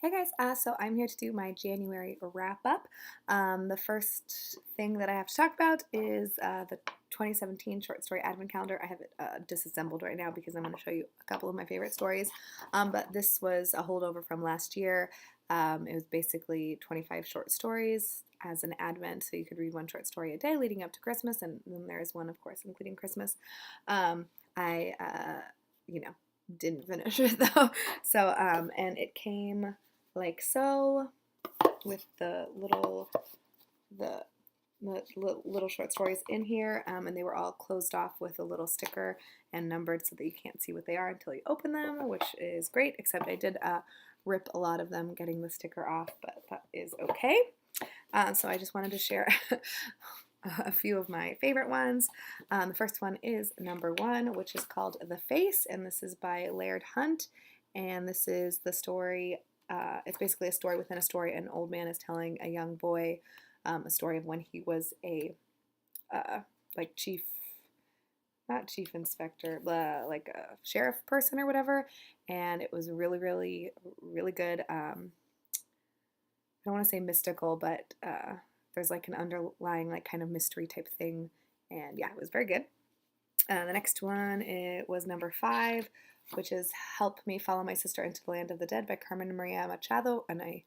Hey guys, so I'm here to do my January wrap up. The first thing that I have to talk about is the 2017 short story advent calendar. I have it disassembled right now because I'm going to show you a couple of my favorite stories. But this was a holdover from last year. It was basically 25 short stories as an advent, so you could read one short story a day leading up to Christmas, and then there is one, of course, including Christmas. I, you know, didn't finish it though. So, and it came like so, with the little short stories in here, and they were all closed off with a little sticker and numbered so that you can't see what they are until you open them, which is great, except I did rip a lot of them getting the sticker off, but that is okay. So I just wanted to share a few of my favorite ones. The first one is number 1, which is called The Face, and this is by Laird Hunt, and this is the story. It's basically a story within a story. An old man is telling a young boy a story of when he was a like chief, not chief inspector, like a sheriff person or whatever, and it was really, really, really good. I don't want to say mystical, but there's like an underlying like kind of mystery type thing, and yeah, it was very good. The next one it was number 5, which is "Help Me Follow My Sister into the Land of the Dead" by Carmen Maria Machado, and I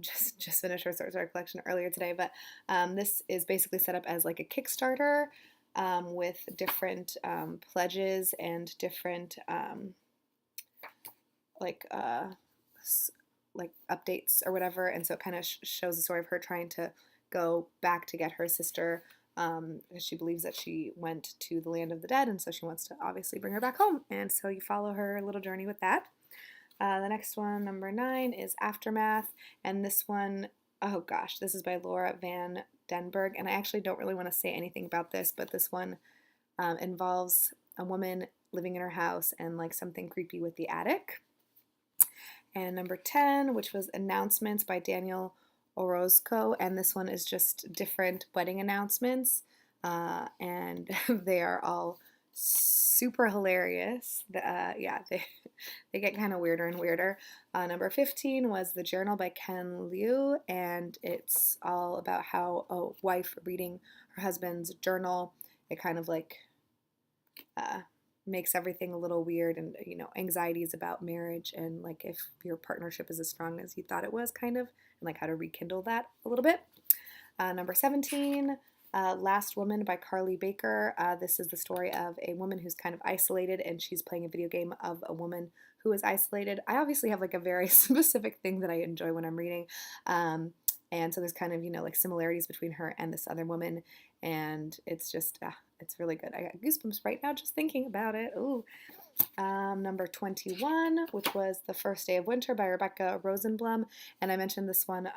just finished her short story collection earlier today. But this is basically set up as like a Kickstarter with different pledges and different like like updates or whatever, and so it kind of shows the story of her trying to go back to get her sister, because she believes that she went to the land of the dead, and so she wants to obviously bring her back home, and so you follow her little journey with that. The next one, number 9, is Aftermath, and this one, oh gosh, this is by Laura Van Denberg, and I actually don't really want to say anything about this, but this one involves a woman living in her house and like something creepy with the attic. And number 10, which was Announcements by Daniel Orozco, and this one is just different wedding announcements, and they are all super hilarious. Yeah, they get kind of weirder and weirder. Number 15 was The Journal by Ken Liu, and it's all about how a wife reading her husband's journal, it kind of like uh, makes everything a little weird, and anxieties about marriage and like if your partnership is as strong as you thought it was, kind of, and like how to rekindle that a little bit. Number 17, Last Woman by Carly Baker. This is the story of a woman who's kind of isolated, and she's playing a video game of a woman who is isolated. I obviously have like a very specific thing that I enjoy when I'm reading. And so there's kind of, like similarities between her and this other woman. And it's just, it's really good. I got goosebumps right now just thinking about it. Ooh. Number 21, which was The First Day of Winter by Rebecca Rosenblum. And I mentioned this one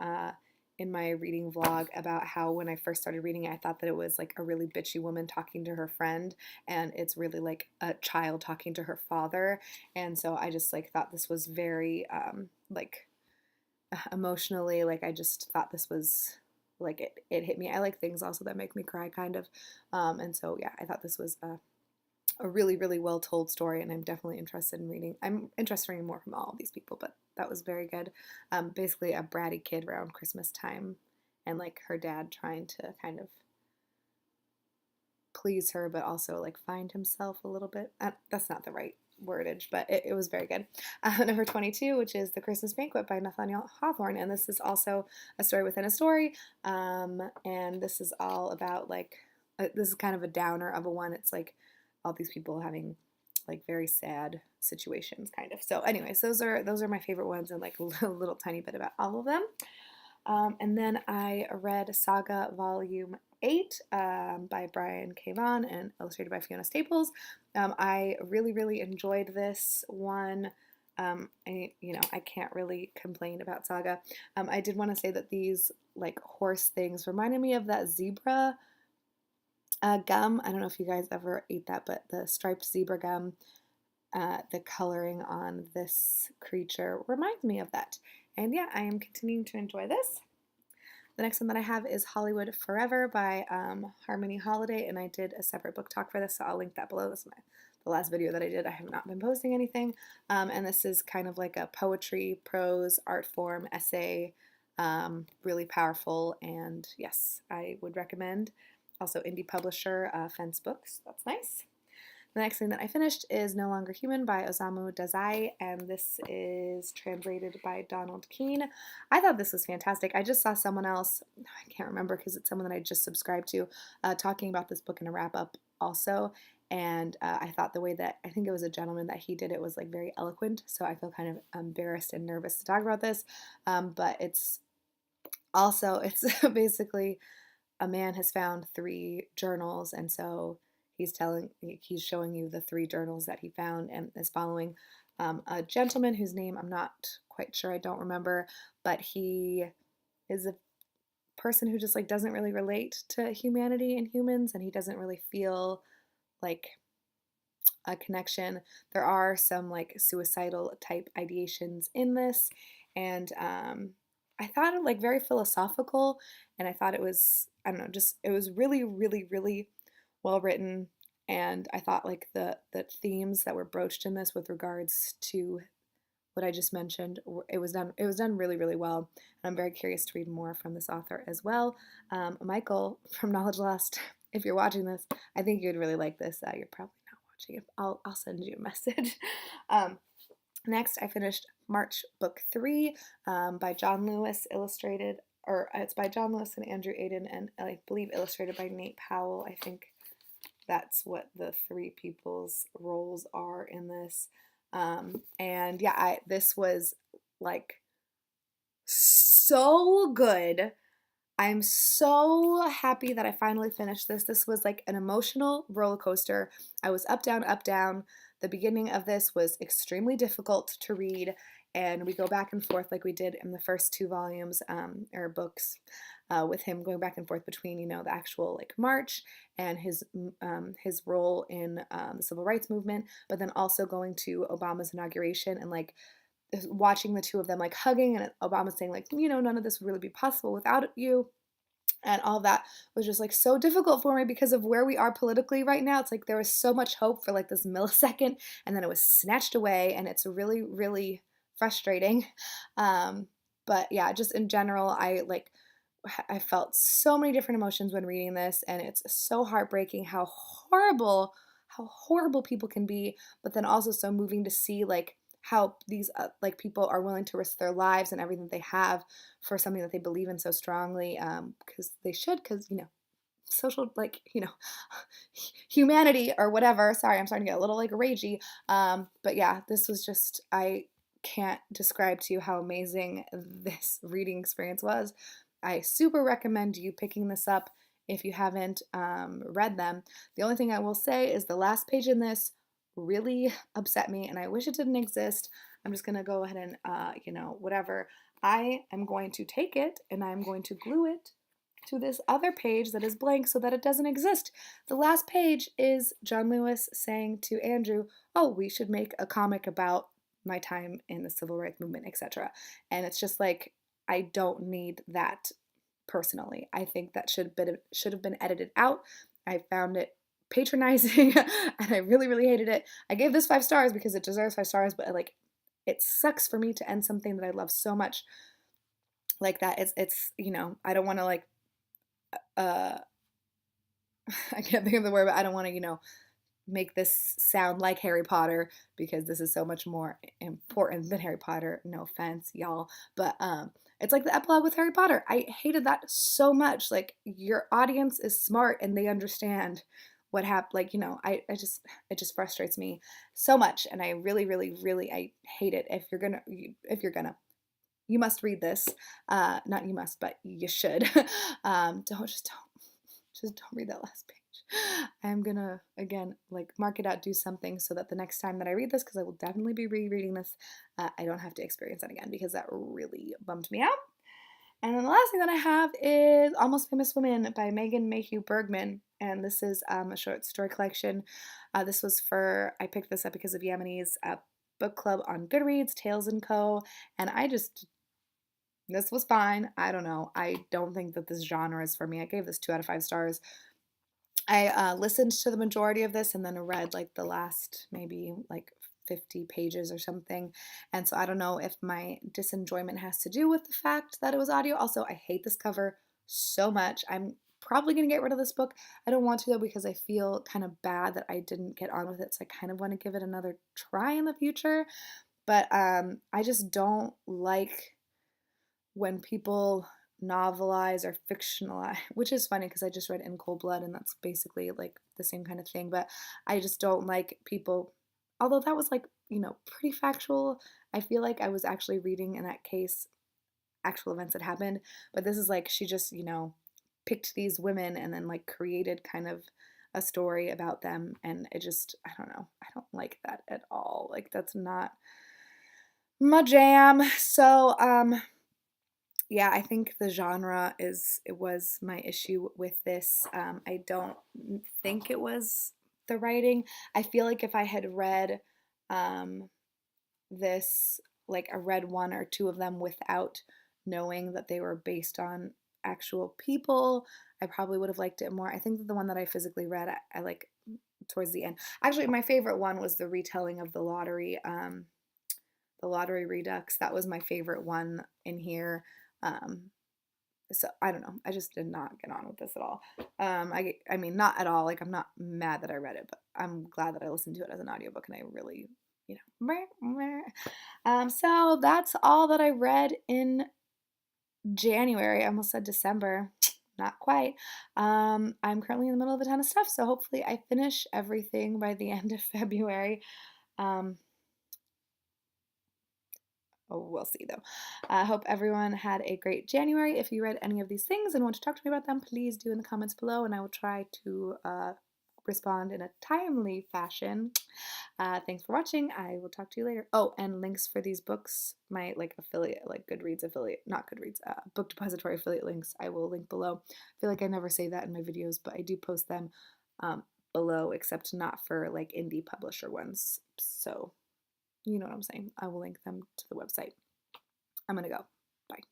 in my reading vlog about how when I first started reading it, I thought that it was like a really bitchy woman talking to her friend, and it's really like a child talking to her father. And so I just like thought this was very like emotionally, like I just thought this was like it hit me. I like things also that make me cry, kind of. And so yeah, I thought this was a really, really well told story, and I'm definitely interested in reading. I'm interested in reading more from all of these people, but that was very good. Basically, a bratty kid around Christmas time, and like her dad trying to kind of please her, but also like find himself a little bit. That's not the right wordage, but it was very good. Number 22, which is The Christmas Banquet by Nathaniel Hawthorne, and this is also a story within a story, and this is all about like, this is kind of a downer of a one. It's like all these people having like very sad situations, kind of. So anyways, those are my favorite ones, and like a little tiny bit about all of them. And then I read Saga Volume 8 by Brian K. Vaughan and illustrated by Fiona Staples. I really, really enjoyed this one. I can't really complain about Saga. I did want to say that these like horse things reminded me of that zebra gum. I don't know if you guys ever ate that, but the striped zebra gum, the coloring on this creature reminds me of that. And yeah, I am continuing to enjoy this. The next one that I have is Hollywood Forever by Harmony Holiday, and I did a separate book talk for this, so I'll link that below. This is the last video that I did, I have not been posting anything. And this is kind of like a poetry, prose, art form, essay, really powerful. And yes, I would recommend. Also, indie publisher Fence Books. That's nice. The next thing that I finished is No Longer Human by Osamu Dazai, and this is translated by Donald Keene. I thought this was fantastic. I just saw someone else, I can't remember because it's someone that I just subscribed to, talking about this book in a wrap up also. And I thought the way that, I think it was a gentleman that he did it was like very eloquent. So I feel kind of embarrassed and nervous to talk about this. But it's basically a man has found 3 journals, and so he's showing you the 3 journals that he found, and is following a gentleman whose name I'm not quite sure, I don't remember, but he is a person who just like doesn't really relate to humanity and humans, and he doesn't really feel like a connection. There are some like suicidal type ideations in this, and I thought it like very philosophical, and I thought it was, I don't know, just it was really, really, really well written, and I thought like the themes that were broached in this with regards to what I just mentioned, it was done really, really well, and I'm very curious to read more from this author as well. Michael from Knowledge Lost, if you're watching this, I think you'd really like this. You're probably not watching it. I'll send you a message. Um, Next, I finished March Book 3 by John Lewis, illustrated, or it's by John Lewis and Andrew Aiden, and I believe illustrated by Nate Powell. I think that's what the 3 people's roles are in this. And yeah, this was like so good. I'm so happy that I finally finished this. This was like an emotional roller coaster. I was up, down, up, down. The beginning of this was extremely difficult to read, and we go back and forth like we did in the first 2 volumes or books, with him going back and forth between the actual like march and his role in the civil rights movement, but then also going to Obama's inauguration and like watching the 2 of them like hugging, and Obama saying like, none of this would really be possible without you. And all that was just like so difficult for me because of where we are politically right now. It's like there was so much hope for like this millisecond, and then it was snatched away, and it's really, really frustrating. Um, but yeah, just in general, I felt so many different emotions when reading this, and it's so heartbreaking how horrible people can be, but then also so moving to see like how these like people are willing to risk their lives and everything they have for something that they believe in so strongly, because they should, because social, like humanity or whatever. Sorry, I'm starting to get a little like ragey. But yeah, this was just, I can't describe to you how amazing this reading experience was. I super recommend you picking this up if you haven't read them. The only thing I will say is the last page in this really upset me, and I wish it didn't exist. I'm just gonna go ahead and whatever. I am going to take it and I'm going to glue it to this other page that is blank so that it doesn't exist. The last page is John Lewis saying to Andrew, "Oh, we should make a comic about my time in the civil rights movement, etc." And it's just like, I don't need that personally. I think that should have been edited out. I found it patronizing and I really, really hated it. I gave this 5 stars because it deserves 5 stars, but like it sucks for me to end something that I love so much like that. It's I don't want to like uh I can't think of the word, but I don't want to, make this sound like Harry Potter because this is so much more important than Harry Potter. No offense, y'all, but it's like the epilogue with Harry Potter. I hated that so much. Like, your audience is smart and they understand what happened. Like, I just, it just frustrates me so much, and I really, really, really, I hate it. If you're gonna, you must read this. Not you must, but you should. Don't read that last page. I'm gonna, again, like mark it out, do something so that the next time that I read this, because I will definitely be rereading this, I don't have to experience that again because that really bummed me out. And then the last thing that I have is Almost Famous Women by Megan Mayhew Bergman. And this is a short story collection. I picked this up because of Yemeni's book club on Goodreads, Tales & Co. And this was fine. I don't know. I don't think that this genre is for me. I gave this 2 out of 5 stars. I listened to the majority of this and then read like the last maybe like 50 pages or something. And so I don't know if my disenjoyment has to do with the fact that it was audio. Also, I hate this cover so much. I'm probably going to get rid of this book. I don't want to though because I feel kind of bad that I didn't get on with it. So I kind of want to give it another try in the future. But I just don't like when people novelize or fictionalize, which is funny because I just read In Cold Blood and that's basically like the same kind of thing. But I just don't like people, although that was like, pretty factual. I feel like I was actually reading in that case actual events that happened. But this is like she just, picked these women and then like created kind of a story about them. And it just, I don't know, I don't like that at all. Like, that's not my jam. So, yeah, I think the genre it was my issue with this. I don't think it was the writing. I feel like if I had read um, this, like I read one or two of them without knowing that they were based on actual people, I probably would have liked it more. I think that the one that I physically read, I like towards the end. Actually, my favorite one was the retelling of the Lottery Redux. That was my favorite one in here. Um, so I don't know. I just did not get on with this at all. I mean, not at all. Like I'm not mad that I read it, but I'm glad that I listened to it as an audiobook, and I really, so that's all that I read in January. I almost said December. Not quite. I'm currently in the middle of a ton of stuff, so hopefully I finish everything by the end of February. Um, Oh, we'll see though. I hope everyone had a great January. If you read any of these things and want to talk to me about them, please do in the comments below, and I will try to respond in a timely fashion. Thanks for watching. I will talk to you later. Oh, and links for these books, my like affiliate, like Goodreads affiliate, not Goodreads, Book Depository affiliate links, I will link below. I feel like I never say that in my videos, but I do post them below, except not for like indie publisher ones. So you know what I'm saying. I will link them to the website. I'm gonna go. Bye.